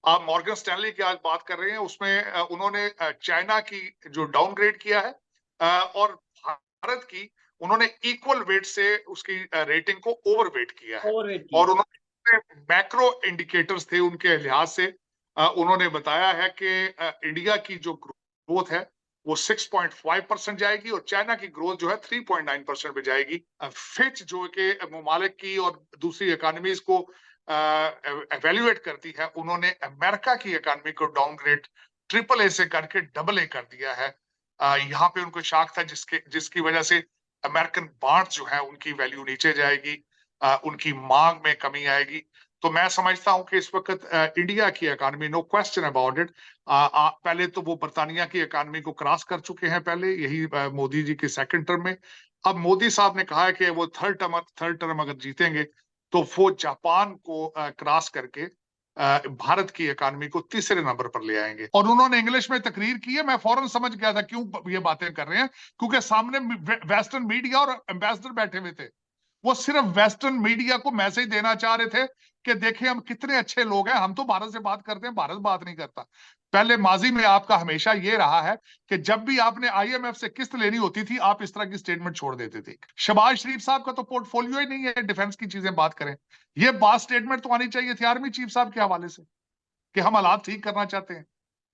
आप Morgan Stanley की आज बात कर रहे हैं, उसमें उन्होंने चाइना की जो डाउनग्रेड किया है और भारत की उन्होंने इक्वल वेट से उसकी रेटिंग को ओवरवेट किया है। ओवरवेट और किया। उन्होंने मैक्रो इंडिकेटर्स थे उनके लिहाज से, उन्होंने बताया है कि इंडिया की जो ग्रोथ है वो 6.5% जाएगी और चाइना की ग्रोथ जो है 3.9% पे जाएगी। फिच जो कि ममालिक की और दूसरी इकोनॉमीज को एवेल्युएट करती है, उन्होंने अमेरिका की इकोनॉमी को डाउनग्रेड ट्रिपल ए से करके डबल ए कर दिया है। यहाँ पे उनको शाख था जिसकी वजह से अमेरिकन बॉन्ड जो है उनकी वैल्यू नीचे जाएगी, उनकी मांग में कमी आएगी। तो मैं समझता हूं कि इस वक्त इंडिया की economy, no question about it, पहले तो वो बर्तानिया की इकोनॉमी को क्रॉस कर चुके हैं, पहले यही मोदी जी के सेकंड टर्म में। अब मोदी साहब ने कहा है कि वो थर्ड टर्म अगर जीतेंगे तो वो जापान को क्रॉस करके भारत की इकोनॉमी को तीसरे नंबर पर ले आएंगे। और उन्होंने इंग्लिश में तकरीर की है, मैं फौरन समझ गया था क्यों ये बातें कर रहे हैं, क्योंकि सामने वेस्टर्न मीडिया और एम्बेसडर बैठे हुए थे। वो सिर्फ वेस्टर्न मीडिया को मैसेज देना चाह रहे थे कि देखिए हम कितने अच्छे लोग हैं, हम तो भारत से बात करते हैं, भारत बात नहीं करता। पहले माजी में आपका हमेशा ये रहा है कि जब भी आपने आईएमएफ से किस्त लेनी होती थी, आप इस तरह की स्टेटमेंट छोड़ देते थे। शहबाज शरीफ साहब का तो पोर्टफोलियो ही नहीं है डिफेंस की चीजें बात करें। ये बात स्टेटमेंट तो आनी चाहिए थी आर्मी चीफ साहब के हवाले से कि हम हालात ठीक करना चाहते हैं।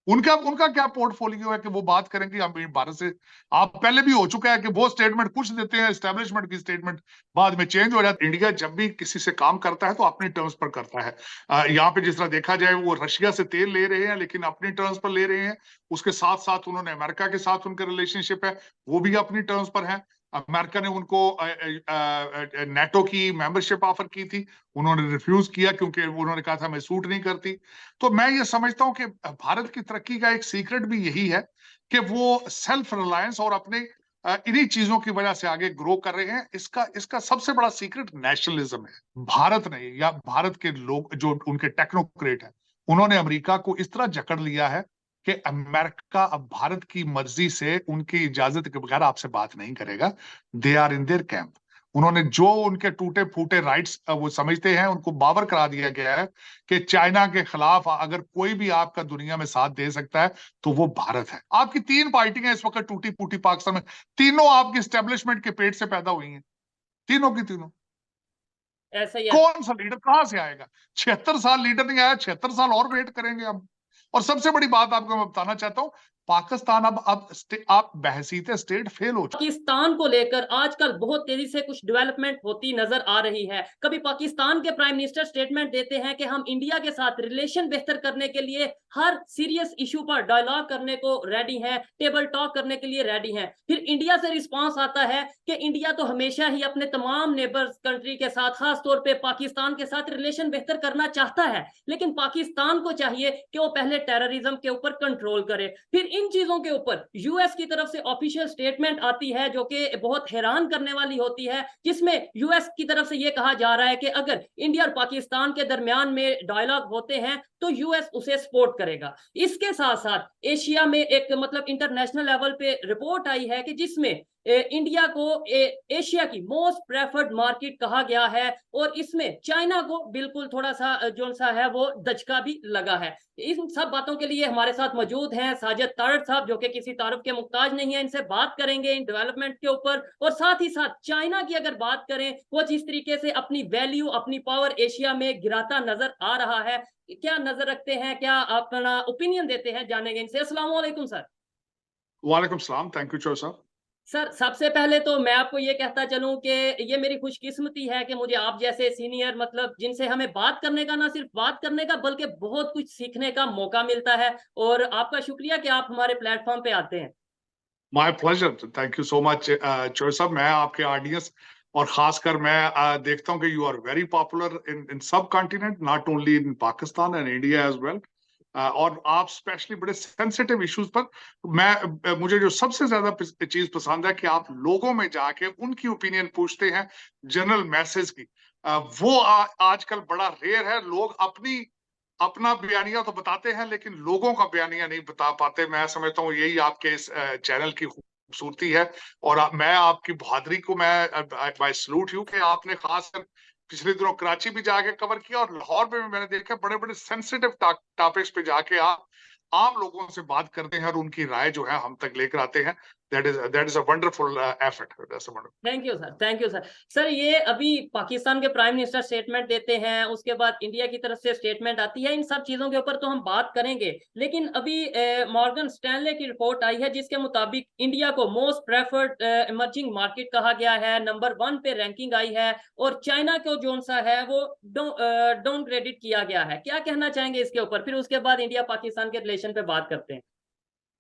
उनका उनका क्या पोर्टफोलियो है कि वो बात करेंगे हम भारत से? आप पहले भी हो चुका है कि वो स्टेटमेंट कुछ देते हैं, एस्टेब्लिशमेंट की स्टेटमेंट बाद में चेंज हो जाती है। इंडिया जब भी किसी से काम करता है तो अपने टर्म्स पर करता है। यहाँ पे जिस तरह देखा जाए वो रशिया से तेल ले रहे हैं लेकिन अपनी टर्म्स पर ले रहे हैं। उसके साथ साथ उन्होंने अमेरिका के साथ उनका रिलेशनशिप है, वो भी अपनी टर्म्स पर है। अमेरिका ने उनको नेटो की मेंबरशिप ऑफर की थी, उन्होंने रिफ्यूज किया क्योंकि उन्होंने कहा था मैं सूट नहीं करती। तो मैं ये समझता हूं कि भारत की तरक्की का एक सीक्रेट भी यही है कि वो सेल्फ रिलायंस और अपने इन्हीं चीजों की वजह से आगे ग्रो कर रहे हैं। इसका इसका सबसे बड़ा सीक्रेट नेशनलिज्म है। भारत ने या भारत के लोग जो उनके टेक्नोक्रेट हैं, उन्होंने अमेरिका को इस तरह जकड़ लिया है कि अमेरिका अब भारत की मर्जी से उनकी इजाजत के बगैर आपसे बात नहीं करेगा। They are in their camp. उन्होंने जो उनके टूटे फूटे राइट्स वो समझते हैं, उनको बावर करा दिया गया है कि चाइना के खिलाफ अगर कोई भी आपका दुनिया में साथ दे सकता है तो वो भारत है। आपकी तीन पार्टियां इस वक्त टूटी फूटी पाकिस्तान में, तीनों आपकी एस्टेब्लिशमेंट के पेट से पैदा हुई हैं, तीनों की तीनों। ऐसा ही है। कौन सा लीडर कहां से आएगा? 76 साल लीडर नहीं आया, 76 साल और वेट करेंगे हम। और सबसे बड़ी बात आपको मैं बताना चाहता हूं, पाकिस्तान अब आप बहसीत स्टेट फेल हो चुका। पाकिस्तान को लेकर आजकल बहुत तेजी से कुछ डेवलपमेंट होती नजर आ रही है। कभी पाकिस्तान के प्राइम मिनिस्टर स्टेटमेंट देते हैं कि हम इंडिया के साथ रिलेशन बेहतर करने के लिए हर सीरियस इशू पर डायलॉग करने को रेडी हैं, टेबल टॉक करने के लिए रेडी हैं। फिर इंडिया से रिस्पांस आता है कि इंडिया तो हमेशा ही अपने तमाम नेबर्स कंट्री के साथ, खास तौर पे पाकिस्तान के साथ रिलेशन बेहतर करना चाहता है, लेकिन पाकिस्तान को चाहिए कि वो पहले टेररिज्म के ऊपर कंट्रोल करे। फिर इन चीजों के ऊपर यूएस की तरफ से ऑफिशियल स्टेटमेंट आती है जो कि बहुत हैरान करने वाली होती है, जिसमें यूएस की तरफ से यह कहा जा रहा है कि अगर इंडिया और पाकिस्तान के दरमियान में डायलॉग होते हैं तो यूएस उसे सपोर्ट करेगा। इसके साथ साथ एशिया में एक मतलब इंटरनेशनल लेवल पे रिपोर्ट आई है कि जिसमें इंडिया को एशिया की मोस्ट प्रेफर्ड मार्केट कहा गया है और इसमें चाइना को बिल्कुल थोड़ा सा जो सा है वो दचका भी लगा है। इन सब बातों के लिए हमारे साथ मौजूद हैं साजिद तारड़ साहब, जो कि किसी तारुफ के मुख्ताज नहीं है। इनसे बात करेंगे इन डेवलपमेंट के ऊपर, और साथ ही साथ चाइना की अगर बात करें वो जिस तरीके से अपनी वैल्यू, अपनी पावर एशिया में गिराता नजर आ रहा है, क्या नजर रखते हैं, क्या अपना ओपिनियन देते हैं, जानेंगे इनसे। अस्सलाम वालेकुम सर। वालेकुम सलाम, थैंक यू चो साहब। सर सबसे पहले तो मैं आपको ये कहता चलूं कि ये मेरी खुशकिस्मती है कि मुझे आप जैसे सीनियर मतलब जिनसे हमें बात करने का, ना सिर्फ बात करने का बल्कि बहुत कुछ सीखने का मौका मिलता है, और आपका शुक्रिया कि आप हमारे प्लेटफॉर्म पे आते हैं। My pleasure, thank you so much चो साहब। मैं आपके ऑडियंस और खासकर मैं देखता हूं कि you are very popular in in subcontinent, not only in Pakistan and India as well. और आप स्पेशली बड़े सेंसिटिव इश्यूज पर, मुझे जो सबसे ज्यादा चीज पसंद है कि आप लोगों में जाके उनकी ओपिनियन पूछते हैं जनरल मैसेज की। वो आजकल बड़ा रेयर है। लोग अपना बयानिया तो बताते हैं लेकिन लोगों का बयानिया नहीं बता पाते। मैं समझता हूँ यही आपके इस चैनल की खूबसूरती है। और मैं आपकी बहादुरी को मैं सलूट हूँ कि आपने खासकर पिछले दिनों कराची भी जाके कवर किया और लाहौर में भी मैंने देखा बड़े बड़े सेंसिटिव टॉपिक्स पे जाके आप आम लोगों से बात करते हैं और उनकी राय जो है हम तक लेकर आते हैं। That is a wonderful effort. Thank you sir, thank you sir. Sir ये अभी पाकिस्तान के प्राइम मिनिस्टर स्टेटमेंट देते हैं, उसके बाद इंडिया की तरफ से स्टेटमेंट आती है, इन सब चीजों के ऊपर तो हम बात करेंगे। लेकिन अभी मॉर्गन स्टैनले की रिपोर्ट आई है जिसके मुताबिक इंडिया को मोस्ट प्रेफर्ड इमर्जिंग मार्केट कहा गया है, नंबर 1 पे रैंकिंग आई है, और चाइना को जो सा है वो डाउनग्रेडेड किया गया है। क्या कहना चाहेंगे इसके ऊपर? फिर उसके बाद इंडिया पाकिस्तान के रिलेशन पे बात करते हैं।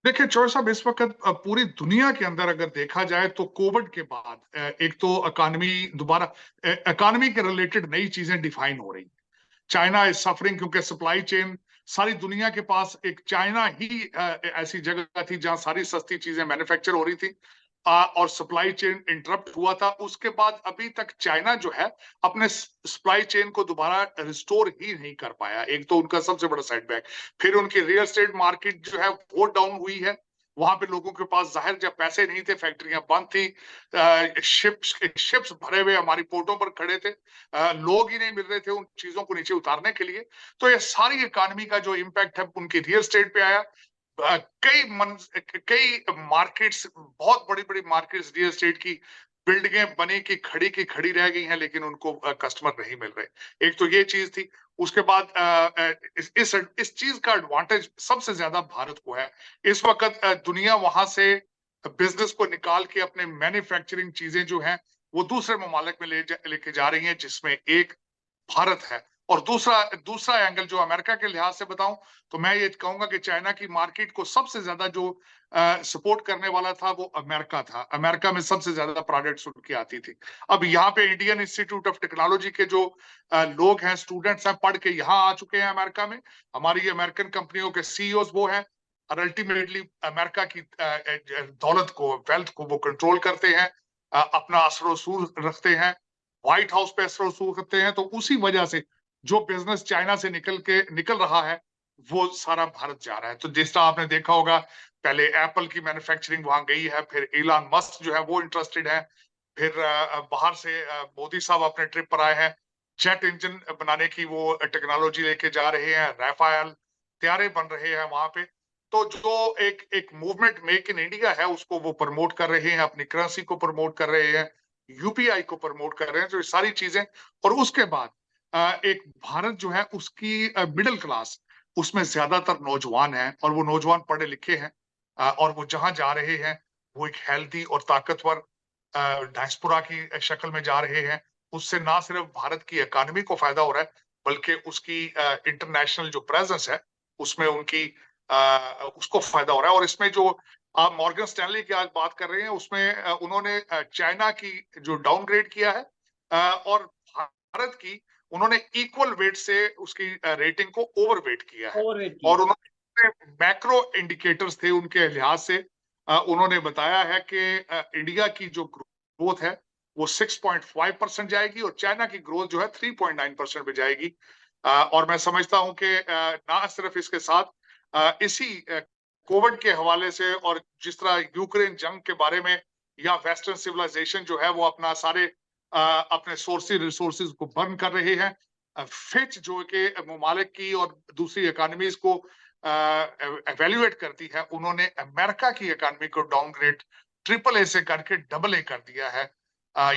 देखिए चौर साहब, इस वक्त पूरी दुनिया के अंदर अगर देखा जाए तो कोविड के बाद एक तो इकोनॉमी दोबारा, इकोनॉमी के रिलेटेड नई चीजें डिफाइन हो रही हैं। चाइना इज सफरिंग क्योंकि सप्लाई चेन, सारी दुनिया के पास एक चाइना ही ऐसी जगह थी जहां सारी सस्ती चीजें मैन्युफैक्चर हो रही थी, और सप्लाई चेन इंटरप्ट हुआ था। उसके बाद अभी तक चाइना जो है अपने सप्लाई चेन को दोबारा रिस्टोर ही नहीं कर पाया। एक तो उनका सबसे बड़ा सेटबैक। फिर उनकी रियल एस्टेट मार्केट जो है वो डाउन हुई है। वहां पे लोगों के पास जाहिर जब पैसे नहीं थे, फैक्ट्रियां बंद थी, शिप्स भरे हुए हमारी पोर्टों पर खड़े थे, लोग ही नहीं मिल रहे थे उन चीजों को नीचे उतारने के लिए। तो ये सारी इकोनॉमी का जो इम्पैक्ट है उनकी रियल एस्टेट पे आया। कई मार्केट्स, बहुत बड़ी बड़ी मार्केट्स रियल एस्टेट की, बिल्डिंगें बनी की खड़ी रह गई हैं, लेकिन उनको कस्टमर नहीं मिल रहे। एक तो ये चीज थी। उसके बाद इस चीज का एडवांटेज सबसे ज्यादा भारत को है। इस वक्त दुनिया वहां से बिजनेस को निकाल के अपने मैन्युफैक्चरिंग चीजें जो हैं वो दूसरे ममालिक में लेके जा रही हैं, जिसमें एक भारत है। और दूसरा दूसरा एंगल जो अमेरिका के लिहाज से बताऊं तो मैं ये कहूंगा कि चाइना की मार्केट को सबसे ज्यादा जो सपोर्ट करने वाला था वो अमेरिका था। अमेरिका में सबसे ज्यादा प्रोडक्ट्स उनकी आती थी। अब यहाँ पे इंडियन इंस्टीट्यूट ऑफ टेक्नोलॉजी के जो लोग हैं, स्टूडेंट्स हैं, पढ़ के यहाँ आ चुके हैं अमेरिका में। हमारी अमेरिकन कंपनियों के सीईओज वो हैं, और अल्टीमेटली अमेरिका की दौलत को, वेल्थ को वो कंट्रोल करते हैं, अपना असर रसूख रखते हैं, व्हाइट हाउस पे असर रसूख रखते हैं। तो उसी वजह से जो बिजनेस चाइना से निकल रहा है वो सारा भारत जा रहा है। तो जिस तरह आपने देखा होगा, पहले एप्पल की मैन्युफैक्चरिंग वहां गई है, फिर इलॉन मस्क जो है वो इंटरेस्टेड है, फिर बाहर से मोदी साहब अपने ट्रिप पर आए हैं, जेट इंजन बनाने की वो टेक्नोलॉजी लेके जा रहे हैं, राफेल तैयारे बन रहे हैं वहां पे। तो जो एक एक मूवमेंट मेक इन इंडिया है उसको वो प्रमोट कर रहे हैं, अपनी करेंसी को प्रमोट कर रहे हैं, यूपीआई को प्रमोट कर रहे हैं। तो ये सारी चीजें, और उसके बाद एक भारत जो है उसकी मिडिल क्लास, उसमें ज्यादातर नौजवान हैं, और वो नौजवान पढ़े लिखे हैं, और वो जहां जा रहे हैं वो एक हेल्दी और ताकतवर डायस्पोरा की शक्ल में जा रहे हैं। उससे ना सिर्फ भारत की इकोनॉमी को फायदा हो रहा है, बल्कि उसकी इंटरनेशनल जो प्रेजेंस है उसमें उनकी उसको फायदा हो रहा है। और इसमें जो आप मॉर्गन स्टैनली की आज बात कर रहे हैं उसमें उन्होंने चाइना की जो डाउनग्रेड किया है, और भारत की उन्होंने इक्वल वेट से उसकी रेटिंग को ओवरवेट किया है। ओवरवेट और किया। उन्होंने मैक्रो इंडिकेटर्स थे उनके लिहाज से, उन्होंने बताया है कि इंडिया की जो ग्रोथ है वो 6.5% जाएगी, और चाइना की ग्रोथ जो है 3.9% पे जाएगी। और मैं समझता हूं कि ना सिर्फ इसके साथ इसी कोविड के हवाले से, और जिस तरह यूक्रेन जंग के बारे में, या वेस्टर्न सिविलाइजेशन जो है वो अपना सारे अपने रिसोर्सेज को बर्न कर रहे हैं। फिच जो कि ममालिक की और दूसरी इकोनॉमीज को एवेल्युएट करती है, उन्होंने अमेरिका की इकोनॉमी को डाउनग्रेड ट्रिपल ए से करके डबल ए कर दिया है।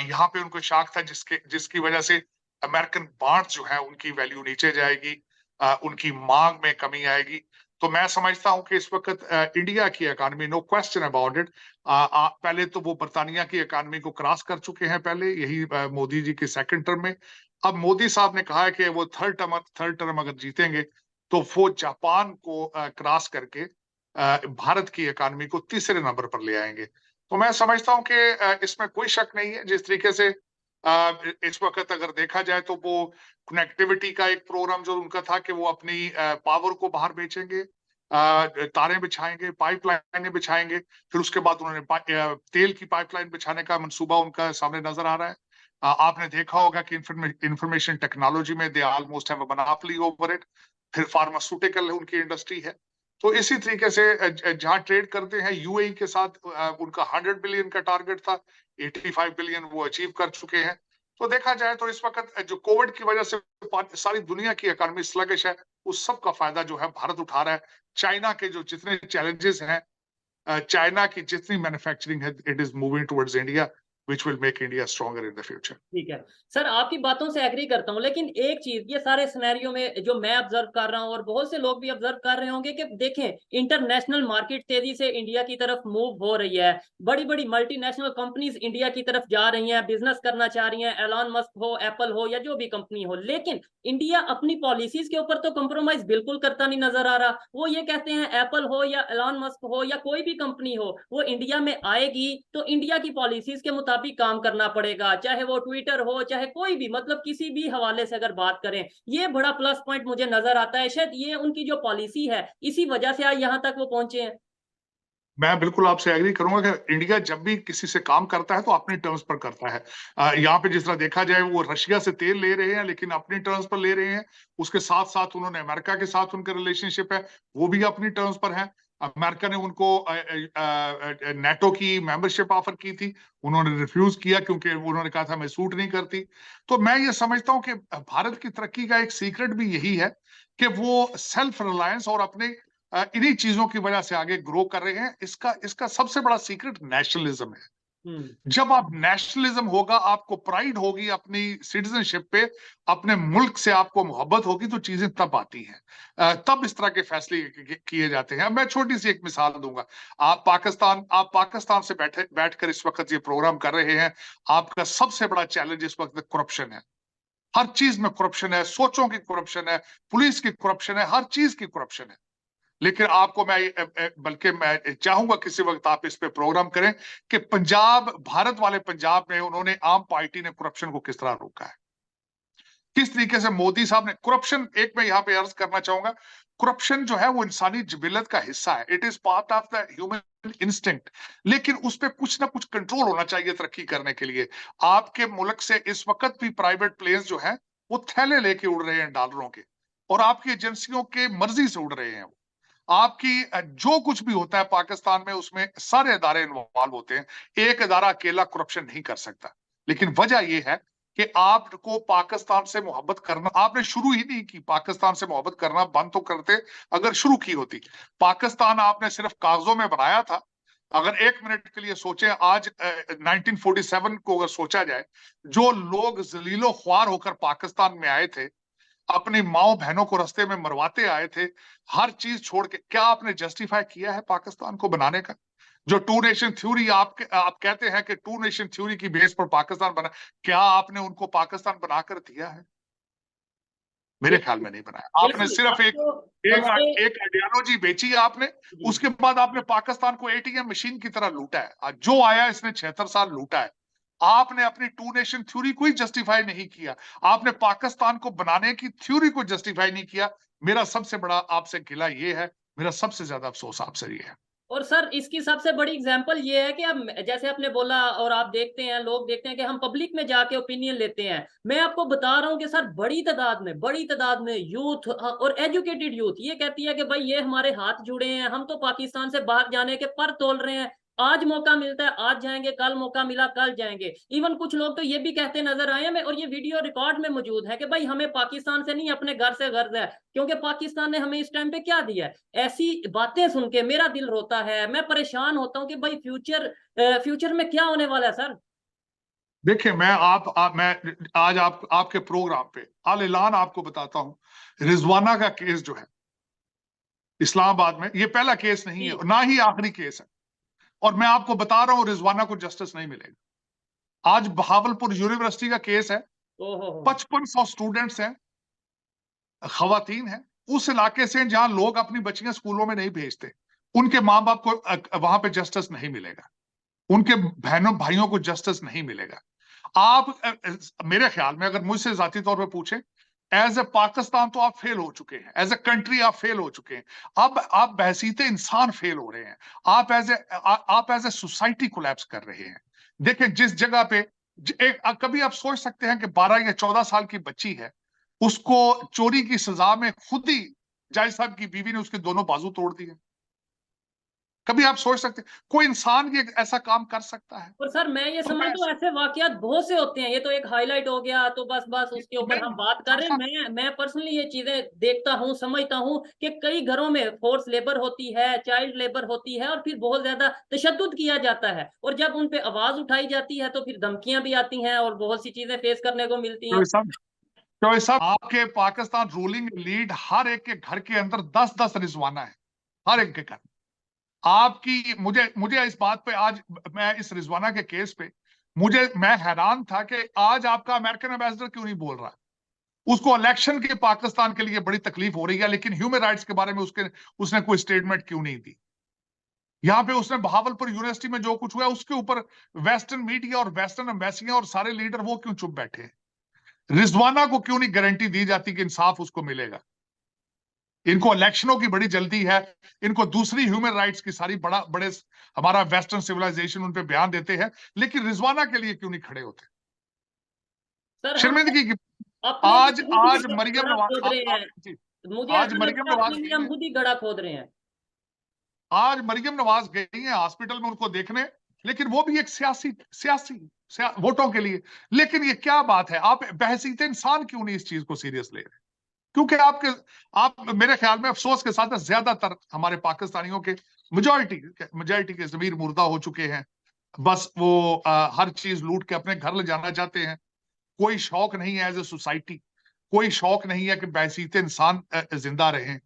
यहाँ पे उनको शाख था जिसकी वजह से अमेरिकन बॉन्ड्स जो है उनकी वैल्यू नीचे जाएगी, उनकी मांग में कमी आएगी। तो मैं समझता हूं कि इस वक्त इंडिया की economy, no question about it, पहले तो वो बर्तानिया की इकोनॉमी को क्रॉस कर चुके हैं, पहले यही मोदी जी के सेकंड टर्म में। अब मोदी साहब ने कहा है कि वो थर्ड टर्म अगर जीतेंगे तो वो जापान को क्रॉस करके भारत की इकोनॉमी को तीसरे नंबर पर ले आएंगे। तो मैं समझता हूं कि इसमें कोई शक नहीं है। जिस तरीके से इस वक्त अगर देखा जाए तो वो कनेक्टिविटी का एक प्रोग्राम जो उनका था कि वो अपनी पावर को बाहर बेचेंगे, तारें बिछाएंगे, पाइपलाइनें बिछाएंगे, फिर उसके बाद उन्होंने तेल की पाइपलाइन बिछाने का मंसूबा उनका सामने नजर आ रहा है। आपने देखा होगा कि इंफॉर्मेशन टेक्नोलॉजी में they almost have a monopoly over it. फिर फार्मास्यूटिकल उनकी इंडस्ट्री है। तो इसी तरीके से जहां ट्रेड करते हैं यूएई के साथ, उनका 100 बिलियन का टारगेट था, 85 बिलियन वो अचीव कर चुके हैं। तो देखा जाए तो इस वक्त जो कोविड की वजह से सारी दुनिया की इकोनॉमी स्लगिश है, उस सब का फायदा जो है भारत उठा रहा है। चाइना के जो जितने चैलेंजेस हैं, चाइना की जितनी मैन्युफैक्चरिंग है, it is moving towards India, which will make India stronger in the future. ठीक है सर, आपकी बातों से एग्री करता हूँ, लेकिन एक चीज ये सारे सिनेरियो में जो मैं ऑब्जर्व कर रहा हूँ और बहुत से लोग भी ऑब्जर्व कर रहे होंगे कि देखें इंटरनेशनल मार्केट तेजी से इंडिया की तरफ मूव हो रही है, बड़ी बड़ी मल्टीनेशनल कंपनीज इंडिया की तरफ जा रही हैं, बिजनेस करना चाह रही हैं, एलॉन मस्क हो, एप्पल हो या जो भी कंपनी हो, लेकिन इंडिया अपनी पॉलिसीज के ऊपर तो कंप्रोमाइज बिल्कुल करता नहीं नजर आ रहा। वो ये कहते हैं एप्पल हो या एलॉन मस्क हो या कोई भी कंपनी हो, वो इंडिया में आएगी तो इंडिया की पॉलिसीज के मुताबिक काम करना पड़ेगा, चाहे वो ट्विटर हो चाहे कोई भी, मतलब किसी भी हवाले से अगर बात करें, ये बड़ा प्लस पॉइंट मुझे नजर आता है। शायद ये उनकी जो पॉलिसी है इसी वजह से आज यहाँ तक वो पहुंचे हैं। मैं बिल्कुल आपसे एग्री करूंगा कि इंडिया जब भी किसी से काम करता है तो अपने टर्म्स पर करता है। यहाँ पे जिस तरह देखा जाए, वो रशिया से तेल ले रहे हैं लेकिन अपनी टर्म्स पर ले रहे हैं। उसके साथ साथ उन्होंने अमेरिका के साथ उनका रिलेशनशिप है, वो भी अपनी टर्म्स पर है। अमेरिका ने उनको नेटो की मेंबरशिप ऑफर की थी, उन्होंने रिफ्यूज किया क्योंकि उन्होंने कहा था मैं सूट नहीं करती। तो मैं ये समझता हूँ कि भारत की तरक्की का एक सीक्रेट भी यही है कि वो सेल्फ रिलायंस और अपने इन्हीं चीजों की वजह से आगे ग्रो कर रहे हैं। इसका इसका सबसे बड़ा सीक्रेट नेशनलिज्म है। जब आप नेशनलिज्म होगा, आपको प्राइड होगी अपनी सिटीजनशिप पे, अपने मुल्क से आपको मोहब्बत होगी, तो चीजें तब आती हैं, तब इस तरह के फैसले किए जाते हैं। मैं छोटी सी एक मिसाल दूंगा। आप पाकिस्तान से बैठकर इस वक्त ये प्रोग्राम कर रहे हैं। आपका सबसे बड़ा चैलेंज इस वक्त करप्शन है। हर चीज में करप्शन है, सोचों की करप्शन है, पुलिस की करप्शन है, हर चीज की करप्शन है। लेकिन आपको बल्कि मैं चाहूंगा किसी वक्त आप इस पे प्रोग्राम करें कि पंजाब, भारत वाले पंजाब में उन्होंने आम पार्टी ने करप्शन को किस तरह रोका है, किस तरीके से मोदी साहब ने करप्शन, एक मैं यहाँ पे अर्ज करना चाहूंगा, करप्शन जो है वो इंसानी जिबिलत का हिस्सा है, it is part of the human instinct. लेकिन उस पर कुछ ना कुछ कंट्रोल होना चाहिए तरक्की करने के लिए। आपके मुल्क से इस वक्त भी प्राइवेट प्लेन्स जो है वो थैले लेके उड़ रहे हैं डॉलरों के, और आपकी एजेंसियों के मर्जी से उड़ रहे हैं। आपकी जो कुछ भी होता है पाकिस्तान में, उसमें सारे अदारे इन्वॉल्व होते हैं। एक अदारा अकेला करप्शन नहीं कर सकता। लेकिन वजह यह है कि आपको पाकिस्तान से मोहब्बत करना आपने शुरू ही नहीं की। पाकिस्तान से मोहब्बत करना बंद तो करते अगर शुरू की होती। पाकिस्तान आपने सिर्फ कागजों में बनाया था। अगर एक मिनट के लिए सोचें, आज 1947 को अगर सोचा जाए, जो लोग जलीलो ख्वार होकर पाकिस्तान में आए थे, अपनी माओ बहनों को रास्ते में मरवाते आए थे, हर चीज छोड़ के, क्या आपने जस्टिफाई किया है पाकिस्तान को बनाने का? जो टू नेशन थ्योरी आप कहते हैं कि टू नेशन थ्योरी की बेस पर पाकिस्तान बना, क्या आपने उनको पाकिस्तान बनाकर दिया है? मेरे ख्याल में नहीं बनाया। आपने बिल्कुल सिर्फ एक आपको एक हमारे एक आइडियोलॉजी बेची है आपने। उसके बाद आपने पाकिस्तान को एटीएम मशीन की तरह लूटा है। आज जो आया इसने 76 साल लूटा है। आपने अपनी टू नेशन थ्योरी को ही जस्टिफाई नहीं किया, आपने पाकिस्तान को बनाने की थ्योरी को जस्टिफाई नहीं किया। मेरा सबसे बड़ा आपसे गिला ये है, मेरा सबसे ज्यादा अफसोस आपसे ये है। और सर इसकी सबसे बड़ी एग्जांपल ये है कि अब जैसे आपने बोला और आप देखते हैं, लोग देखते हैं कि हम पब्लिक में जाके ओपिनियन लेते हैं। मैं आपको बता रहा हूँ कि सर बड़ी तादाद में यूथ और एजुकेटेड यूथ ये कहती है कि भाई ये हमारे हाथ जुड़े हैं, हम तो पाकिस्तान से बाहर जाने के पर तोल रहे हैं। आज मौका मिलता है आज जाएंगे, कल मौका मिला कल जाएंगे। इवन कुछ लोग तो ये भी कहते नजर आए हैं, और ये वीडियो रिकॉर्ड में मौजूद है कि भाई हमें पाकिस्तान से नहीं अपने घर से गर्ज है, क्योंकि पाकिस्तान ने हमें इस टाइम पे क्या दिया है। ऐसी बातें सुन के मेरा दिल रोता है, मैं परेशान होता हूँ कि भाई फ्यूचर में क्या होने वाला है सर। देखिए, मैं आज आपके प्रोग्राम पे आल ऐलान आपको बताता हूं। रिजवाना का केस जो है इस्लामाबाद में, ये पहला केस नहीं है, ना ही आखिरी केस है। और मैं आपको बता रहा हूं रिजवाना को जस्टिस नहीं मिलेगा। आज बहावलपुर यूनिवर्सिटी का केस है, 5500 स्टूडेंट्स हैं, खवातीन हैं, उस इलाके से जहां लोग अपनी बच्चियां स्कूलों में नहीं भेजते, उनके मां बाप को वहां पे जस्टिस नहीं मिलेगा, उनके बहनों भाइयों को जस्टिस नहीं मिलेगा। मेरे ख्याल में अगर मुझसे जाती तौर पे पूछे, एज ए पाकिस्तान तो आप फेल हो चुके हैं, एज ए कंट्री आप फेल हो चुके हैं। अब आप बहसीत इंसान फेल हो रहे हैं। आप एज ए सोसाइटी कोलैप्स कर रहे हैं। देखें जिस जगह पे कभी आप सोच सकते हैं कि 12 या 14 साल की बच्ची है, उसको चोरी की सजा में खुद ही जज साहब की बीवी ने उसके दोनों बाजू तोड़ दिए। कभी आप सोच सकते कोई इंसान ये ऐसा काम कर सकता है? और सर मैं ये तो समझता हूँ ऐसे वाकयात बहुत से होते हैं, ये तो एक हाईलाइट हो गया तो बस उसके ऊपर हम बात कर रहे हैं। मैं पर्सनली ये चीजें देखता हूँ, समझता हूँ कि कई घरों में फोर्स लेबर होती है, चाइल्ड लेबर होती है, और फिर बहुत ज्यादा तशद्दुद किया जाता है, और जब उन पे आवाज उठाई जाती है तो फिर धमकियां भी आती हैं और बहुत सी चीजें फेस करने को मिलती हैं। तो सब आपके पाकिस्तान रूलिंग लीड हर एक के घर के अंदर 10-10 रिजवाना है, हर एक के घर। आपकी मुझे मुझे इस बात पे आज, मैं इस रिजवाना के केस पे मैं हैरान था कि आज आपका अमेरिकन एम्बेसडर क्यों नहीं बोल रहा। उसको इलेक्शन के पाकिस्तान के लिए बड़ी तकलीफ हो रही है, लेकिन ह्यूमन राइट्स के बारे में उसने कोई स्टेटमेंट क्यों नहीं दी। यहां पे उसने बहावलपुर यूनिवर्सिटी में जो कुछ हुआ उसके ऊपर वेस्टर्न मीडिया और वेस्टर्न एम्बेसियां और सारे लीडर वो क्यों चुप बैठे हैं? रिजवाना को क्यों नहीं गारंटी दी जाती कि इंसाफ उसको मिलेगा? इनको इलेक्शनों की बड़ी जल्दी है, इनको दूसरी ह्यूमन राइट्स की सारी बड़े हमारा वेस्टर्न सिविलाइजेशन उन पे बयान देते हैं, लेकिन रिजवाना के लिए क्यों नहीं खड़े होते? सर हम शर्मिंदगी की। अपने आज लिए खुद आज ही मरियम गड़ा खोद रहे नवाज, हैं। मुझे आज ऐसा मरियम लगता है नवाज अपने लिए गई हम है, खुद ही गड़ा खोद रहे हैं। आज मरियम नवाज गई है हॉस्पिटल में उनको देखने, लेकिन वो भी एक वोटों के लिए। लेकिन ये क्या बात है, आप बहसीत इंसान क्यों नहीं इस चीज को सीरियस ले रहे? क्योंकि आप मेरे ख्याल में अफसोस के साथ ज्यादातर हमारे पाकिस्तानियों के मेजॉरिटी के ज़मीर मुर्दा हो चुके हैं। बस वो हर चीज लूट के अपने घर ले जाना चाहते हैं। कोई शौक नहीं है एज ए सोसाइटी, कोई शौक नहीं है कि बहसीत इंसान जिंदा रहें।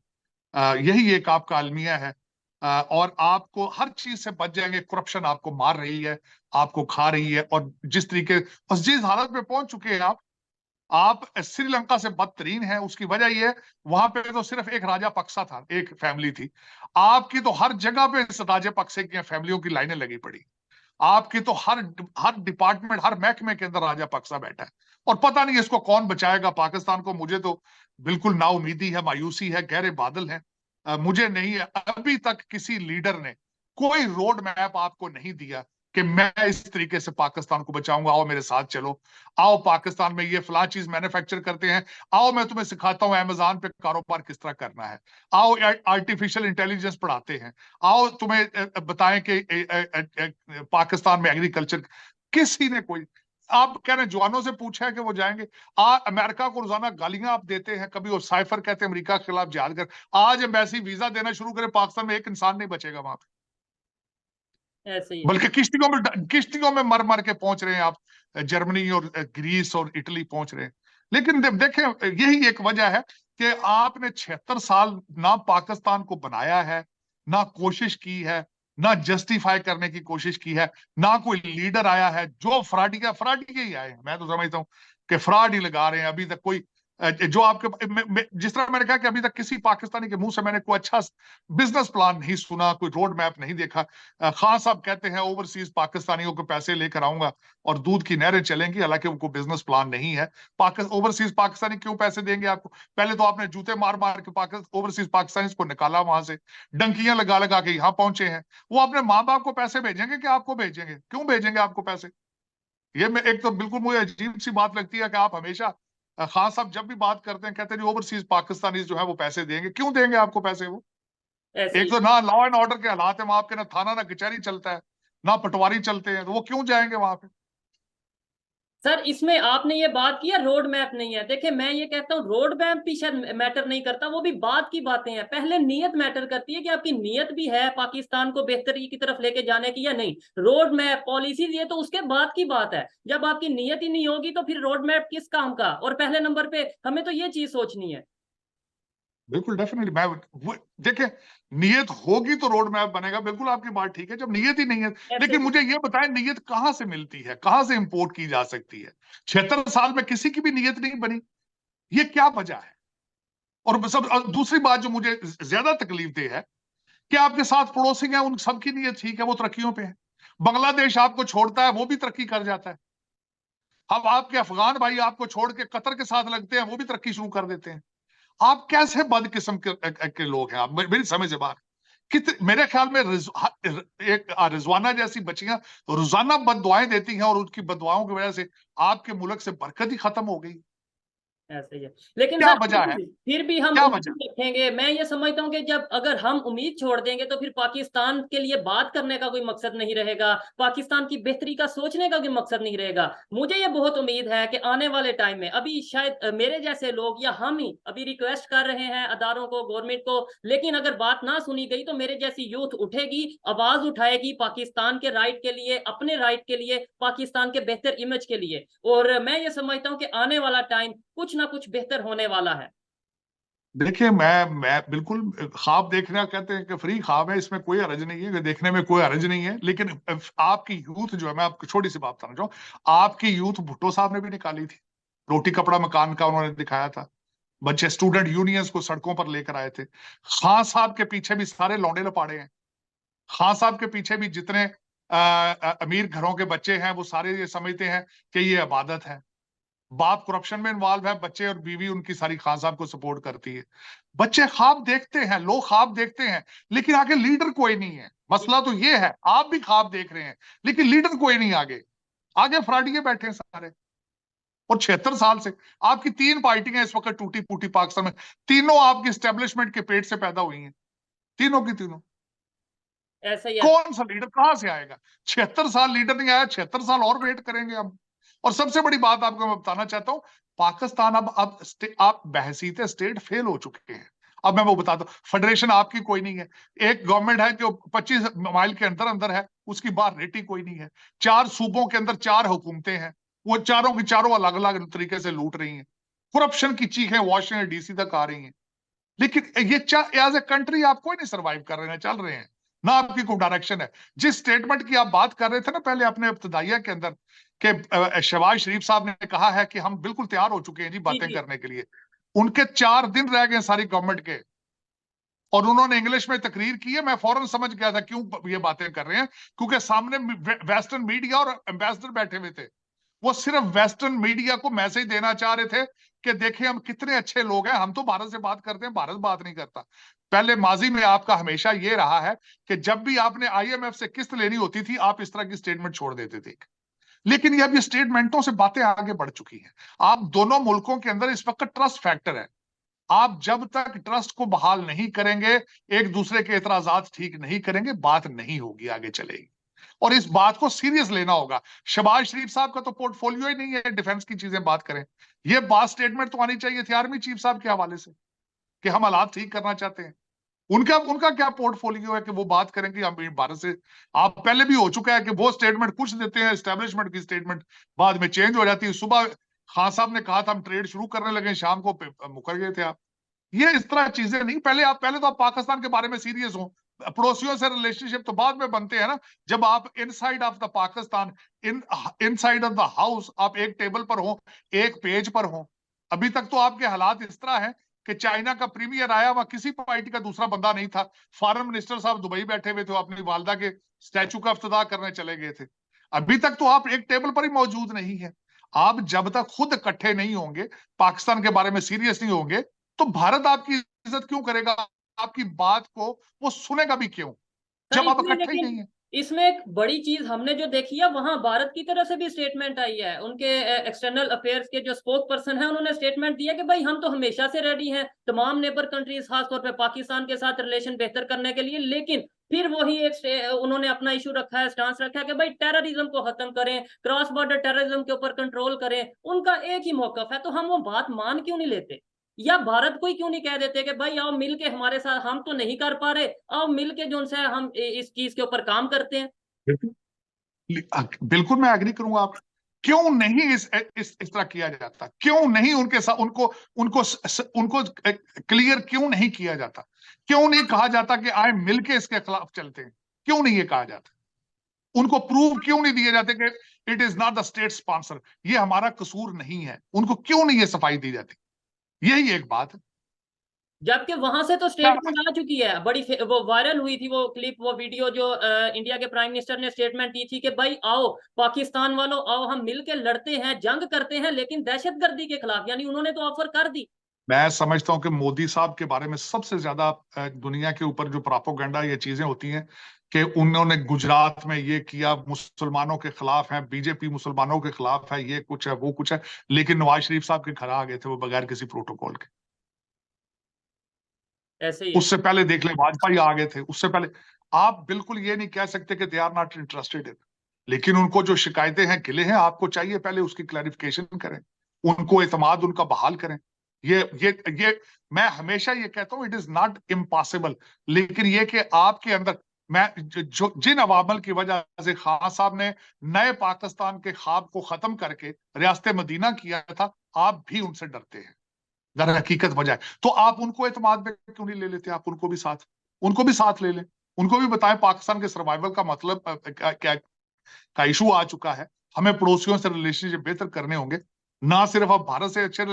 यही एक आपका अलमिया है। और आपको हर चीज से बच जाएंगे। करप्शन आपको मार रही है, आपको खा रही है, और जिस तरीके और जिस हालत में पहुंच चुके हैं आप श्रीलंका से बदतरीन है। उसकी वजह यह है, वहां पे तो सिर्फ एक राजा पक्सा था, एक फैमिली थी। आपकी तो हर जगह पे इस राजा पक्से की फैमिलियों की लाइनें लगी पड़ी। आपकी तो हर हर डिपार्टमेंट, हर महकमे के अंदर राजा पक्सा बैठा है, और पता नहीं इसको कौन बचाएगा पाकिस्तान को। मुझे तो बिल्कुल नाउमीदी है, मायूसी है, गहरे बादल हैं। मुझे नहीं है, अभी तक किसी लीडर ने कोई रोड मैप आपको नहीं दिया कि मैं इस तरीके से पाकिस्तान को बचाऊंगा, आओ मेरे साथ चलो, आओ पाकिस्तान में ये फला चीज मैन्युफैक्चर करते हैं, आओ मैं तुम्हें सिखाता हूं अमेज़न पे कारोबार किस तरह करना है, आओ आर्टिफिशियल इंटेलिजेंस पढ़ाते हैं, आओ तुम्हें बताएं कि पाकिस्तान में एग्रीकल्चर। किसी ने कोई, आप कह रहे हैं जवानों से पूछा है कि वो जाएंगे? अमेरिका को रोजाना गालियां आप देते हैं, कभी वो साइफर कहते हैं अमेरिका के खिलाफ जिहाद कर, आज एम्बेसी वीजा देना शुरू करे पाकिस्तान में, एक इंसान नहीं बचेगा वहां पे। ऐसे ही बल्कि किश्तियों में मर मर के पहुंच रहे हैं आप, जर्मनी और ग्रीस और इटली पहुंच रहे हैं। लेकिन देखें, यही एक वजह है कि आपने 76 साल ना पाकिस्तान को बनाया है, ना कोशिश की है, ना जस्टिफाई करने की कोशिश की है, ना कोई लीडर आया है। जो फ्राडी के ही आए हैं। मैं तो समझता हूं कि फ्रॉड ही लगा रहे हैं अभी तक। कोई जो आपके जिस तरह मैंने कहा कि अभी तक किसी पाकिस्तानी के मुंह से मैंने कोई अच्छा बिजनेस प्लान नहीं सुना, कोई रोड मैप नहीं देखा। खान साहब कहते हैं ओवरसीज पाकिस्तानियों को पैसे लेकर आऊंगा और दूध की नहरें चलेंगी, हालांकि उनको बिजनेस प्लान नहीं है। ओवरसीज पाकिस्तानी क्यों पैसे देंगे आपको? पहले तो आपने जूते मार मार के ओवरसीज पाकिस्तानी को निकाला वहां से, डंकियां लगा लगा के यहाँ पहुंचे हैं। वो अपने माँ बाप को पैसे भेजेंगे कि आपको भेजेंगे? क्यों भेजेंगे आपको पैसे? ये मैं एक तो बिल्कुल मुझे अजीब सी बात लगती है कि आप हमेशा खान साहब जब भी बात करते हैं कहते हैं ओवरसीज पाकिस्तानी जो है वो पैसे देंगे। क्यों देंगे आपको पैसे वो? ऐसे एक ही। तो ना लॉ एंड ऑर्डर के हालात है वहां पे, ना थाना ना कचहरी चलता है, ना पटवारी चलते हैं, तो वो क्यों जाएंगे वहां पे? सर इसमें आपने ये बात किया रोड मैप नहीं है, देखिए मैं ये कहता हूँ रोड मैप भी शायद मैटर नहीं करता, वो भी बात की बातें हैं। पहले नीयत मैटर करती है कि आपकी नीयत भी है पाकिस्तान को बेहतरी की तरफ लेके जाने की या नहीं। रोड मैप पॉलिसीज ये तो उसके बाद की बात है। जब आपकी नीयत ही नहीं होगी तो फिर रोड मैप किस काम का? और पहले नंबर पे हमें तो ये चीज सोचनी है। बिल्कुल डेफिनेटली। देखिए, नियत होगी तो रोड मैप बनेगा, बिल्कुल आपकी बात ठीक है। जब नियत ही नहीं है, ऐसे लेकिन ही। मुझे ये बताएं नियत कहां से मिलती है, कहां से इंपोर्ट की जा सकती है? 76 साल में किसी की भी नियत नहीं बनी, ये क्या वजह है? और दूसरी बात जो मुझे ज्यादा तकलीफ दे है कि आपके साथ पड़ोसी हैं, उन सबकी नीयत ठीक है, वो तरक्कियों पे है। बांग्लादेश आपको छोड़ता है, वो भी तरक्की कर जाता है। अब आपके अफगान भाई आपको छोड़ के कतर के साथ लगते हैं, वो भी तरक्की शुरू कर देते हैं। आप कैसे बदकिस्म के लोग हैं आप? मेरी समझ से बाहर। मेरे ख्याल में एक रिजवाना जैसी बच्चियां रोजाना बददुआएं देती हैं, और उनकी बददुआओं की वजह से आपके मुल्क से बरकत ही खत्म हो गई। ऐसे ही है। लेकिन क्या सर वजह है, फिर भी हम क्या वजह? उम्मीद रखेंगे। मैं ये समझता हूँ कि जब अगर हम उम्मीद छोड़ देंगे तो फिर पाकिस्तान के लिए बात करने का कोई मकसद नहीं रहेगा, पाकिस्तान की बेहतरी का सोचने का कोई मकसद नहीं रहेगा। मुझे ये बहुत उम्मीद है कि आने वाले टाइम में अभी शायद मेरे जैसे लोग या हम ही अभी रिक्वेस्ट कर रहे हैं अदारों को, गवर्नमेंट को, लेकिन अगर बात ना सुनी गई तो मेरे जैसी यूथ उठेगी, आवाज उठाएगी पाकिस्तान के राइट के लिए, अपने राइट के लिए, पाकिस्तान के बेहतर इमेज के लिए। और मैं ये समझता हूँ कि आने वाला टाइम कुछ ना कुछ बेहतर होने वाला है। देखिए, मैं बिल्कुल, ख्वाब देखना कहते हैं कि फ्री ख्वाब है, इसमें कोई हर्ज नहीं है, देखने में कोई हर्ज नहीं है। लेकिन आपकी यूथ जो है, मैं आपको छोटी सी बात बताना चाहूँ, आपकी यूथ भुट्टो साहब ने भी निकाली थी, रोटी कपड़ा मकान का उन्होंने दिखाया था, बच्चे स्टूडेंट यूनियंस को सड़कों पर लेकर आए थे। खान साहब के पीछे भी सारे लौंडे लपाड़े हैं, खान साहब के पीछे भी जितने अमीर घरों के बच्चे हैं वो सारे ये समझते हैं कि ये इबादत है। बाप करप्शन में इन्वॉल्व है, बच्चे और बीवी उनकी सारी खान साहब को सपोर्ट करती है। बच्चे ख्वाब देखते हैं, लोग ख्वाब देखते हैं, लेकिन आगे लीडर कोई नहीं है। मसला तो ये है, आप भी ख्वाब देख रहे हैं लेकिन लीडर कोई नहीं आगे। आगे फ्राडिये बैठे हैं सारे। और 76 साल से आपकी 3 पार्टियां इस वक्त टूटी फूटी पाकिस्तान में, तीनों आपकी स्टैब्लिशमेंट के पेट से पैदा हुई हैं, तीनों की तीनों। ऐसा ही है। कौन सा लीडर कहां से आएगा? 76 साल लीडर नहीं आया, 76 साल और वेट करेंगे हम। और सबसे बड़ी बात आपको मैं बताना चाहता हूं, पाकिस्तान अब आप बहसीत स्टेट फेल हो चुके हैं। अब मैं वो बताता हूँ, फेडरेशन आपकी कोई नहीं है, एक गवर्नमेंट है जो 25 माइल के अंदर अंदर है, उसकी बाहर रेटी कोई नहीं है। 4 सूबों के अंदर 4 हुकूमतें हैं, वो चारों की चारों अलग अलग तरीके से लूट रही हैं। करप्शन की चीखें वॉशिंगटन डीसी तक आ रही हैं। लेकिन ये एज ए कंट्री आप कोई नहीं सर्वाइव कर रहे हैं, चल रहे हैं ना, आपकी कोई डायरेक्शन है। जिस स्टेटमेंट की आप बात कर रहे थे ना पहले अपने इब्तदाइया के अंदर, कि शहबाज शरीफ साहब ने कहा है कि हम बिल्कुल तैयार हो चुके हैं जी जी बातें जी। करने के लिए, उनके 4 दिन रह गए सारी गवर्नमेंट के, और उन्होंने इंग्लिश में तकरीर की है। मैं फौरन समझ गया था क्यों ये बातें कर रहे हैं, क्योंकि सामने वेस्टर्न मीडिया और एम्बेसडर बैठे हुए थे। वो सिर्फ वेस्टर्न मीडिया को मैसेज देना चाह रहे थे कि देखिए हम कितने अच्छे लोग हैं, हम तो भारत से बात करते हैं, भारत बात नहीं करता। पहले माजी में आपका हमेशा ये रहा है कि जब भी आपने आईएमएफ से किस्त लेनी होती थी आप इस तरह की स्टेटमेंट छोड़ देते थे। लेकिन ये अब ये स्टेटमेंटों से बातें आगे बढ़ चुकी हैं। आप दोनों मुल्कों के अंदर इस वक्त ट्रस्ट फैक्टर है। आप जब तक ट्रस्ट को बहाल नहीं करेंगे, एक दूसरे के एतराजात ठीक नहीं करेंगे, बात नहीं होगी, आगे चलेगी। और इस बात को सीरियस लेना होगा। शहबाज शरीफ साहब का तो पोर्टफोलियो ही नहीं है डिफेंस की चीजें बात करें। ये बात स्टेटमेंट तो आनी चाहिए थी आर्मी चीफ साहब के हवाले से कि हम हालात ठीक करना चाहते हैं। उनका उनका क्या पोर्टफोलियो है कि वो बात करेंगे हम भारत से? आप पहले भी हो चुका है कि वो स्टेटमेंट कुछ देते हैं, एस्टेब्लिशमेंट की स्टेटमेंट बाद में चेंज हो जाती है। सुबह खान साहब ने कहा था हम ट्रेड शुरू करने लगे, शाम को मुकर गए थे आप। ये इस तरह चीजें नहीं, पहले तो आप पाकिस्तान के बारे में सीरियस हो। पड़ोसियों से रिलेशनशिप तो बाद में बनते हैं ना, जब आप inside of the Pakistan, inside of the house आप एक टेबल पर हो, एक पेज पर हो। अभी तक तो आपके हालात इस तरह है कि चाइना का प्रीमियर आया, वहां किसी पार्टी का दूसरा बंदा नहीं था, फॉरेन मिनिस्टर साहब दुबई बैठे हुए थे, अपनी वालदा के स्टैचू का इफ्तिताह करने चले गए थे। अभी तक तो आप एक टेबल पर ही मौजूद नहीं है। आप जब तक खुद इकट्ठे नहीं होंगे, पाकिस्तान के बारे में सीरियस नहीं होंगे, तो भारत आपकी इज्जत क्यों करेगा? आपकी बात को वो सुनेगा भी क्यों, सर जब आप इसमें इकट्ठे ही लेकिन नहीं है? इसमें एक बड़ी चीज हमने जो देखी है, वहां भारत की तरफ से भी स्टेटमेंट आई है। उनके एक्सटर्नल अफेयर्स के जो स्पोक पर्सन है उन्होंने स्टेटमेंट दिया कि भाई हम तो हमेशा से रेडी हैं तमाम नेबर कंट्रीज, खासतौर पे पाकिस्तान के साथ रिलेशन बेहतर करने के लिए। लेकिन फिर वही उन्होंने अपना इशू रखा है, स्टांस रखा है कि भाई टेररिज्म को खत्म करें, क्रॉस बॉर्डर टेररिज्म के ऊपर कंट्रोल करें। उनका एक ही मौकफ है, तो हम वो बात मान क्यों नहीं लेते? या भारत को ही क्यों नहीं कह देते कि भाई आओ मिल के हमारे साथ, हम तो नहीं कर पा रहे, आओ मिल के जो है हम इस चीज के ऊपर काम करते हैं। बिल्कुल मैं एग्री करूंगा आप। क्यों नहीं इस तरह किया जाता? क्यों नहीं उनके साथ उनको उनको उनको क्लियर क्यों नहीं किया जाता? क्यों नहीं कहा जाता कि आए मिलके इसके खिलाफ चलते हैं? क्यों नहीं ये कहा जाता? उनको प्रूफ क्यों नहीं दिए जाते कि it is not the state sponsor, ये हमारा कसूर नहीं है? उनको क्यों नहीं ये सफाई दी जाती? यही एक बात है। जबकि वहां से तो स्टेटमेंट आ चुकी है, बड़ी वो वायरल हुई थी वो क्लिप, वो वीडियो जो इंडिया के प्राइम मिनिस्टर ने स्टेटमेंट दी थी कि भाई आओ पाकिस्तान वालों, आओ हम मिल के लड़ते हैं, जंग करते हैं, लेकिन दहशतगर्दी के खिलाफ। यानी उन्होंने तो ऑफर कर दी। मैं समझता हूं कि मोदी साहब के बारे में सबसे ज्यादा दुनिया के ऊपर जो प्रोपेगेंडा ये चीजें होती हैं कि उन्होंने गुजरात में ये किया, मुसलमानों के खिलाफ है, बीजेपी मुसलमानों के खिलाफ है, ये कुछ है वो कुछ है, लेकिन नवाज शरीफ साहब के घर आ गए थे वो बगैर किसी प्रोटोकॉल के। ऐसे ही है। उससे पहले देख ले वाजपेयी आ गए थे, उससे पहले। आप बिल्कुल ये नहीं कह सकते कि they are not interested in, लेकिन उनको जो शिकायतें हैं, गिले हैं, आपको चाहिए पहले उसकी क्लैरिफिकेशन करें, उनको एतमाद उनका बहाल करें। ये मैं हमेशा ये कहता हूं, इट इज नॉट इम्पॉसिबल, लेकिन ये कि आपके अंदर, मैं जो जिन अवामल की वजह से खान साहब ने नए पाकिस्तान के ख्वाब को खत्म करके रियासत मदीना किया था, आप भी उनसे डरते हैं अगर हकीकत वजह है, तो आप उनको एतमाद में क्यों नहीं ले लेते? आप उनको भी साथ ले लें, उनको भी बताएं पाकिस्तान के सर्वाइवल का मतलब क्या का इशू आ चुका है, हमें पड़ोसियों से रिलेशनशिप बेहतर करने होंगे, ना सिर्फ आप भारत से अच्छे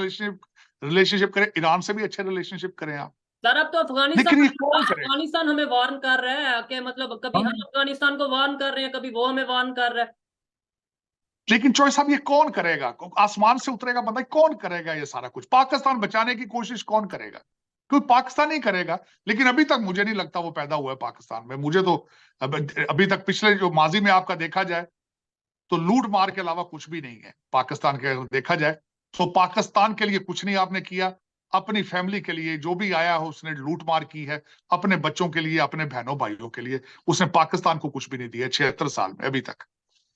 रिलेशनशिप करें, ईरान से भी अच्छे रिलेशनशिप करें आप। सर अब तो लेकिन ये कौन करेगा? अफगानिस्तान हमें वार्न कर रहा है कि मतलब कभी हम अफगानिस्तान को वार्न कर रहे हैं, कभी वो हमें वार्न कर रहा है। लेकिन चॉइस साहब ये कौन करेगा? आसमान से उतरेगा बंदा, कौन करेगा ये सारा कुछ? पाकिस्तान बचाने की कोशिश कौन करेगा? क्योंकि पाकिस्तान ही करेगा, लेकिन अभी तक मुझे नहीं लगता वो पैदा हुआ है पाकिस्तान में। मुझे तो अभी तक पिछले जो माजी में आपका देखा जाए तो लूट मार के अलावा कुछ भी नहीं है पाकिस्तान के, देखा जाए तो पाकिस्तान के लिए कुछ नहीं आपने किया, अपनी फैमिली के लिए जो भी आया हो उसने लूट मार की है, अपने बच्चों के लिए, अपने बहनों भाइयों के लिए, उसने पाकिस्तान को कुछ भी नहीं दिया 76 साल में अभी तक।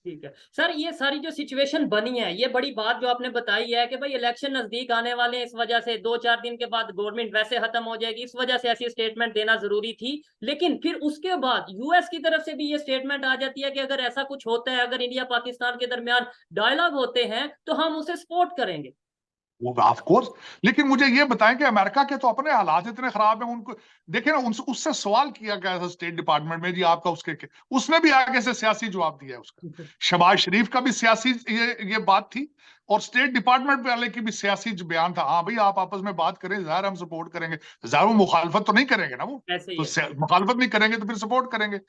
ठीक है सर, ये सारी जो सिचुएशन बनी है, ये बड़ी बात जो आपने बताई है कि भाई इलेक्शन नजदीक आने वाले हैं, इस वजह से 2-4 दिन के बाद गवर्नमेंट वैसे खत्म हो जाएगी, इस वजह से ऐसी स्टेटमेंट देना जरूरी थी। लेकिन फिर उसके बाद यूएस की तरफ से भी ये स्टेटमेंट आ जाती है कि अगर ऐसा कुछ होता है, अगर इंडिया पाकिस्तान के दरमियान डायलॉग होते हैं तो हम उसे सपोर्ट करेंगे। वो ऑफ कोर्स, लेकिन मुझे ये बताएं कि अमेरिका के तो अपने हालात इतने खराब हैं, उनको देखे ना, उससे सवाल किया गया था स्टेट डिपार्टमेंट में, जी आपका उसने भी आगे से सियासी जवाब दिया है उसका। शहबाज शरीफ का भी सियासी ये बात थी, और स्टेट डिपार्टमेंट वाले की भी सियासी बयान था। हाँ भाई, आप आपस में बात करें, जाहिर हम सपोर्ट करेंगे, जाहिर वो मुखालफत तो नहीं करेंगे ना, वो ऐसे ही तो है। मुखालफत नहीं करेंगे तो फिर सपोर्ट करेंगे।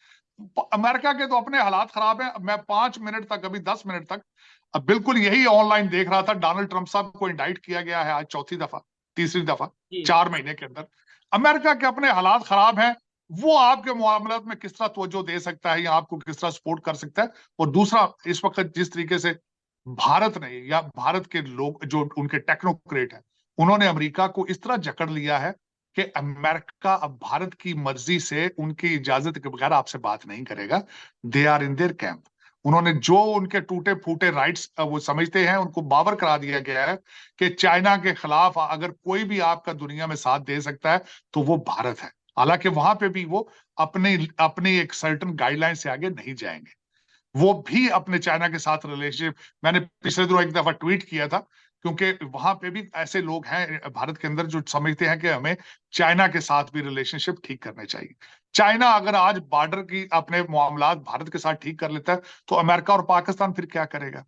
अमेरिका के तो अपने हालात खराब है। मैं 5 मिनट तक, अभी 10 मिनट तक, अब बिल्कुल यही ऑनलाइन देख रहा था, डोनाल्ड ट्रंप साहब को इंडाइट किया गया है आज तीसरी दफा जी 4 महीने के अंदर। अमेरिका के अपने हालात खराब हैं, वो आपके मामलात में किस तरह तवज्जो दे सकता है या आपको किस तरह सपोर्ट कर सकता है? और दूसरा, इस वक्त जिस तरीके से भारत ने या भारत के लोग जो उनके टेक्नोक्रेट हैं, उन्होंने अमेरिका को इस तरह जकड़ लिया है कि अमेरिका अब भारत की मर्जी से, उनकी इजाजत के बगैर आपसे बात नहीं करेगा। They are in their camp. उन्होंने जो उनके टूटे फूटे राइट्स वो समझते हैं, उनको बावर करा दिया गया है कि चाइना के खिलाफ अगर कोई भी आपका दुनिया में साथ दे सकता है तो वो भारत है। हालांकि वहां पे भी वो अपने अपनी एक सर्टन गाइडलाइन से आगे नहीं जाएंगे, वो भी अपने चाइना के साथ रिलेशनशिप, मैंने पिछले दिनों एक दफा ट्वीट किया था, क्योंकि वहां पे भी ऐसे लोग हैं भारत के अंदर जो समझते हैं कि हमें चाइना के साथ भी रिलेशनशिप ठीक करने चाहिए। चाइना अगर आज बॉर्डर की अपने मामलात भारत के साथ ठीक कर लेता है तो अमेरिका और पाकिस्तान फिर क्या करेगा?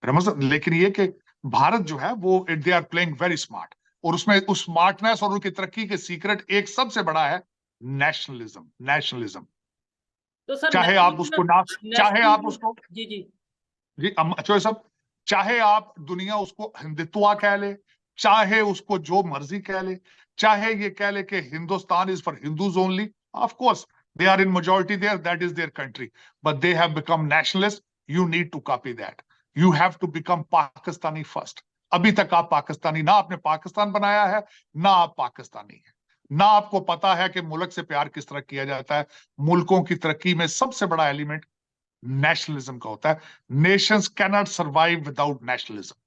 लेकिन ये कि भारत जो है वो they are playing very smart, और उसमें उस स्मार्टनेस और उनकी तरक्की के सीक्रेट एक सबसे बड़ा है नेशनलिज्म। नेशनलिज्म, तो सर चाहे आप उसको ना, चाहे आप नेशनलिज्म। उसको, जी जी। जी अच्छा सब, चाहे आप दुनिया उसको हिंदुत्व कह ले, चाहे उसको जो मर्जी कह ले, चाहे ये कह ले कि Hindustan is for Hindus only, of course they are in majority there, that is their country, but they have become nationalist. You need to copy that, you have to become Pakistani first. अभी तक आप पाकिस्तानी ना, आपने पाकिस्तान बनाया है ना, आप पाकिस्तानी है ना, आपको पता है कि मुल्क से प्यार किस तरह किया जाता है। मुल्कों की तरक्की में सबसे बड़ा एलिमेंट नेशनलिज्म का होता है। Nations can not survive without nationalism.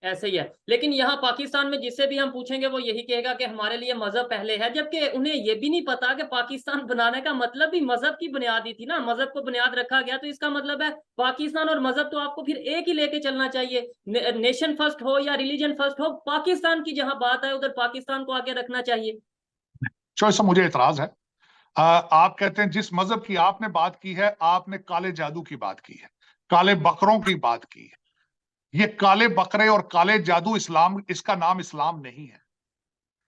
ऐसे ही है, लेकिन यहाँ पाकिस्तान में जिससे भी हम पूछेंगे वो यही कहेगा कि हमारे लिए मजहब पहले है, जबकि उन्हें ये भी नहीं पता कि पाकिस्तान बनाने का मतलब भी मजहब की बुनियाद ही थी ना, मजहब को बुनियाद रखा गया, तो इसका मतलब है पाकिस्तान और मजहब तो आपको फिर एक ही लेके चलना चाहिए। नेशन फर्स्ट हो या रिलीजन फर्स्ट हो, पाकिस्तान की जहां बात है उधर पाकिस्तान को आगे रखना चाहिए। चॉइस मुझे इतराज है। आप कहते हैं जिस मजहब की आपने बात की है, आपने काले जादू की बात की है, काले बकरों की बात की है। ये काले बकरे और काले जादू इस्लाम, इसका नाम इस्लाम नहीं है।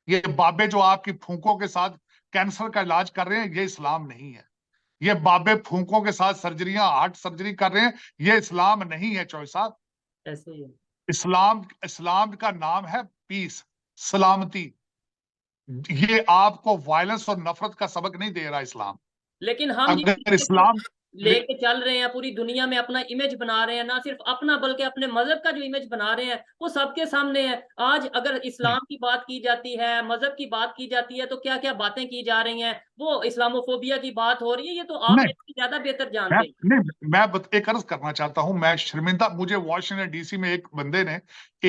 ये बाबे जो आपकी फूंकों के साथ कैंसर का इलाज कर रहे हैं, ये इस्लाम नहीं है। ये बाबे फूंकों के साथ सर्जरियां, हार्ट सर्जरी कर रहे हैं, ये इस्लाम नहीं है चौई साहब। ऐसे ही है। इस्लाम इस्लाम का नाम है पीस, सलामती। ये आपको वायलेंस और नफरत का सबक नहीं दे रहा इस्लाम। लेकिन हम जिस अगर तरीके से इस्लाम लेके चल रहे हैं, पूरी दुनिया में अपना इमेज बना रहे हैं, ना सिर्फ अपना बल्कि अपने मजहब का जो इमेज बना रहे हैं वो सबके सामने है। आज अगर इस्लाम की बात की जाती है, मजहब की बात की जाती है, तो क्या क्या बातें की जा रही हैं, वो इस्लामोफोबिया की बात हो रही है। ये तो आप नहीं, मेरे से ज्यादा बेहतर मैं जानते हैं। नहीं एक अर्ज करना चाहता हूं। मैं शर्मिंदा, मुझे वॉशिंगटन डीसी में एक बंदे ने,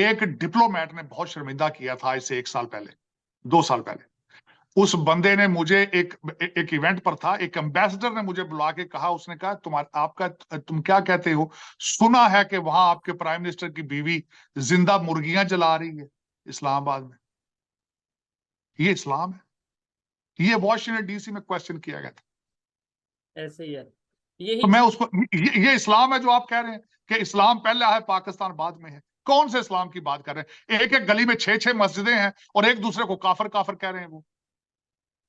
एक डिप्लोमेट ने बहुत शर्मिंदा किया था आज से 1 साल पहले, 2 साल पहले। उस बंदे ने मुझे एक इवेंट पर था, एक एम्बेसडर ने मुझे बुला के कहा, उसने कहा तुम क्या कहते हो, सुना है कि वहां आपके प्राइम मिनिस्टर की बीवी जिंदा मुर्गियां जला रही है इस्लामाबाद में। ये इस्लाम है? ये वॉशिंगटन डीसी में क्वेश्चन किया गया था। ऐसे ही है, तो यही मैं चीज। उसको, ये इस्लाम है जो आप कह रहे हैं कि इस्लाम पहले है पाकिस्तान बाद में है? कौन से इस्लाम की बात कर रहे हैं? एक एक गली में 6-6 मस्जिदें हैं और एक दूसरे को काफिर काफिर कह रहे हैं। वो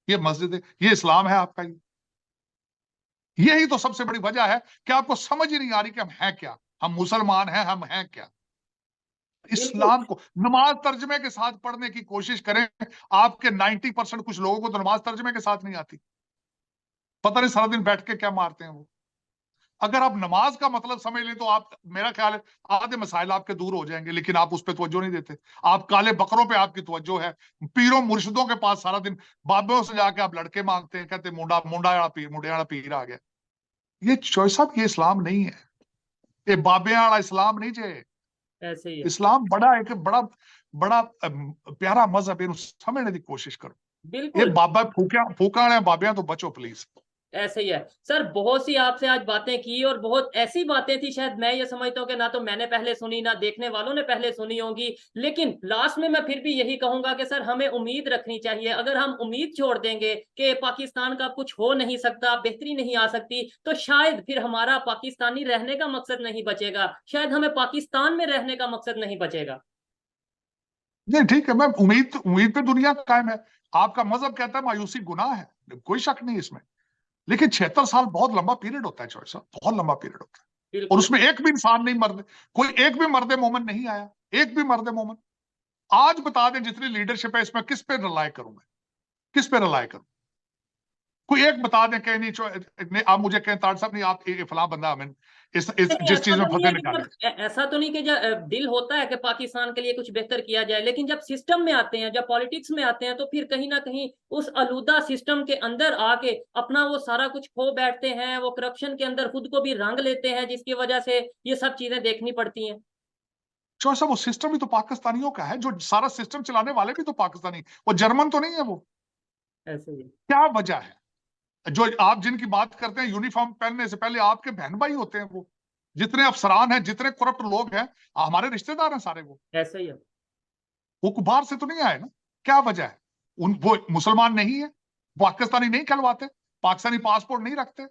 ये मस्जिदें, ये इस्लाम है आपका? यही तो सबसे बड़ी वजह है कि आपको समझ ही नहीं आ रही कि हम हैं क्या। हम मुसलमान हैं, हम हैं क्या? बिल्कुल इस्लाम को नमाज तर्जमे के साथ पढ़ने की कोशिश करें। आपके 90% कुछ लोगों को तो नमाज तर्जमे के साथ नहीं आती, पता नहीं सारा दिन बैठ के क्या मारते हैं वो। अगर आप नमाज का मतलब समझ लें तो आप, मेरा ख्याल है, आधे मसाइल आपके दूर हो जाएंगे। लेकिन आप उस पर तवज्जो नहीं देते। आप काले बकरों पे आपकी तवज्जो है, पीरों मुर्शिदों के पास सारा दिन, बाबों से जाके आप लड़के मांगते हैं, कहते मुंडा मुंडा पीर, मुंडे पीर आ गया। ये चॉइस, साहब ये इस्लाम नहीं है। ये बाबे वाला इस्लाम नहीं जे। ऐसे ही है। इस्लाम बड़ा एक बड़ा बड़ा प्यारा मजहब है, इन्हू समझने की कोशिश करो। ये बिल्कुल बाबा फूका फूका वाले बाबियां तो बचो प्लीज। ऐसे ही है सर। बहुत सी आपसे आज बातें की और बहुत ऐसी बातें थी, शायद मैं ये समझता हूँ कि ना तो मैंने पहले सुनी, ना देखने वालों ने पहले सुनी होंगी। लेकिन लास्ट में मैं फिर भी यही कहूंगा कि सर हमें उम्मीद रखनी चाहिए। अगर हम उम्मीद छोड़ देंगे कि पाकिस्तान का कुछ हो नहीं सकता, बेहतरी नहीं आ सकती, तो शायद फिर हमारा पाकिस्तानी रहने का मकसद नहीं बचेगा, शायद हमें पाकिस्तान में रहने का मकसद नहीं बचेगा। नहीं ठीक है, मैं उम्मीद उम्मीद पे दुनिया कायम है। आपका मजहब कहता है मायूसी गुनाह है, कोई शक नहीं इसमें। लेकिन 76 साल बहुत लंबा पीरियड होता है चौधरी साहब, बहुत लंबा पीरियड होता है। और बिल्कुल उसमें एक भी इंसान नहीं मर्द, कोई एक भी मर्द मोमन नहीं आया, एक भी मर्द मोमन। आज बता दें जितनी लीडरशिप है इसमें किस पे रिलाय करूं मैं, किस पे रिलाय करूं? कोई एक बता दें कहीं नहीं, आप मुझे कहें ताड़ साहब नहीं आप फलां बंदा हमें इस नहीं, जिस ऐसा चीज में तो नहीं फंसे है कि निकाले। ऐसा तो नहीं कि दिल होता है कि पाकिस्तान के लिए कुछ बेहतर किया जाए, लेकिन जब सिस्टम में आते हैं, जब पॉलिटिक्स में आते हैं, तो फिर कहीं ना कहीं उस आलूदा सिस्टम के अंदर आके अपना वो सारा कुछ खो बैठते हैं। वो करप्शन के अंदर खुद को भी रंग लेते हैं, जिसकी वजह से ये सब चीजें देखनी पड़ती हैं। चौधरी साहब वो सिस्टम भी तो पाकिस्तानियों का है, जो सारा सिस्टम चलाने वाले भी तो पाकिस्तानी, वो जर्मन तो नहीं है वो। ऐसे ही क्या वजह है? जो आप जिनकी बात करते हैं यूनिफॉर्म पहनने से पहले आपके बहन भाई होते हैं वो। जितने अफसरान हैं, जितने करप्ट लोग हैं, हमारे रिश्तेदार हैं सारे वो। ऐसे ही है। वो बाहर से तो नहीं आए ना। क्या वजह है? वो मुसलमान नहीं है, पाकिस्तानी नहीं कहलवाते, पाकिस्तानी पासपोर्ट नहीं रखते।